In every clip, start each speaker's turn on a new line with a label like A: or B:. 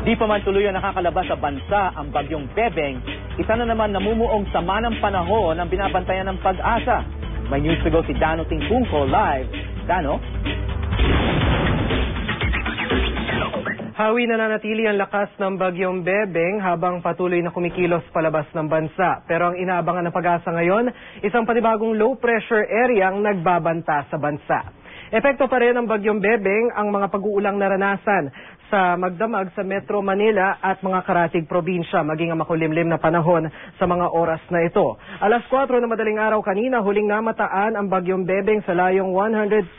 A: Di pa man tuloy ang nakakalabas sa bansa ang bagyong Bebeng, isa na naman namumuong sama ng panahon ang binabantayan ng Pag-asa. May news to go si Dano Tingkungko live. Dano?
B: Hawi nananatili ang lakas ng bagyong Bebeng habang patuloy na kumikilos palabas ng bansa. Pero ang inaabangan ng Pag-asa ngayon, isang panibagong low pressure area ang nagbabanta sa bansa. Epekto pa rin ng bagyong Bebeng ang mga pag-uulang naranasan sa magdamag sa Metro Manila at mga karatig probinsya, maging ang makulimlim na panahon sa mga oras na ito. Alas 4 na madaling araw kanina, huling namataan ang bagyong Bebeng sa layong 120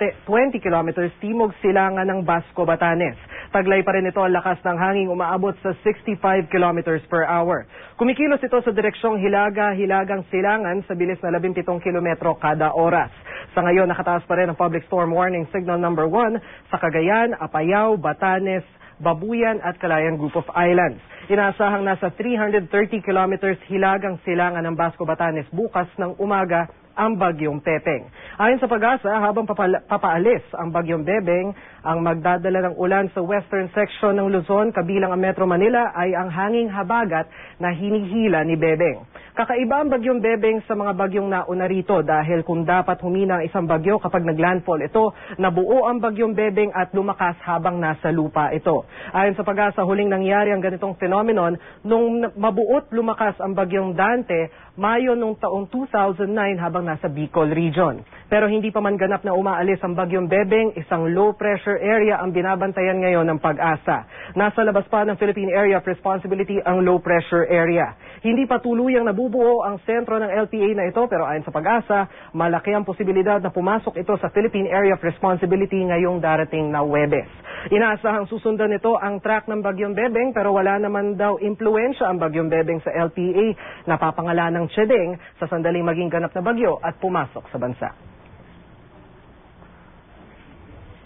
B: kilometers timog silangan ng Basco, Batanes. Taglay pa rin ito ang lakas ng hangin umaabot sa 65 kilometers per hour. Kumikilos ito sa direksyong Hilaga-Hilagang Silangan sa bilis na 17 kilometro kada oras. Sa ngayon, nakataas pa rin ang Public Storm Warning Signal number 1 sa Cagayan, Apayao, Batanes, Babuyan at Calayan Group of Islands. Inaasahang nasa 330 kilometers hilagang silangan ng Basco, Batanes bukas ng umaga ang bagyong Pepeng. Ayon sa Pag-asa, habang papaalis ang bagyong Bebeng, ang magdadala ng ulan sa western section ng Luzon kabilang ang Metro Manila ay ang hanging habagat na hinihila ni Bebeng. Kakaiba ang bagyong Bebeng sa mga bagyong nauna rito dahil kung dapat humina ang isang bagyo kapag naglandfall ito, nabuo ang bagyong Bebeng at lumakas habang nasa lupa ito. Ayon sa Pag-asa, huling nangyari ang ganitong phenomenon nung mabuot lumakas ang bagyong Dante Mayo nung taong 2009 habang nasa Bicol region. Pero hindi pa man ganap na umaalis ang bagyong Bebeng, isang low pressure area ang binabantayan ngayon ng Pag-asa. Nasa labas pa ng Philippine Area of Responsibility ang low pressure area. Hindi pa tuluyang nabubuo ang sentro ng LPA na ito pero ayon sa Pag-asa, malaki ang posibilidad na pumasok ito sa Philippine Area of Responsibility ngayong darating na Huwebes. Inaasahang susundan nito ang track ng bagyong Bebeng pero wala naman daw impluensya ang bagyong Bebeng sa LPA na papangalan ng Chedeng sa sandaling maging ganap na bagyo at pumasok sa bansa.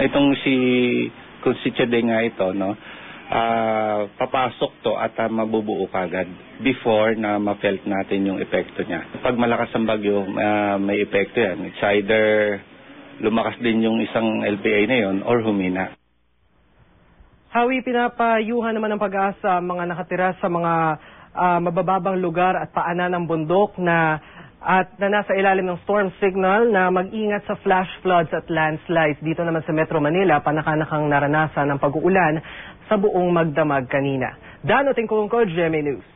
C: Itong kung si Chedeng nga ito, no, papasok to at mabubuo kagad before na ma-felt natin yung epekto niya. Pag malakas ang bagyo, may epekto yan. It's either lumakas din yung isang LPA na yon or humina.
B: Hawi, pinapayuhan naman ng Pag-asa mga nakatira sa mga mabababang lugar at paanan ng bundok na nasa ilalim ng storm signal na mag-ingat sa flash floods at landslides. Dito naman sa Metro Manila, panakanakang naranasan ng pag-uulan sa buong magdamag kanina. Dano Tingkungko, GMA News.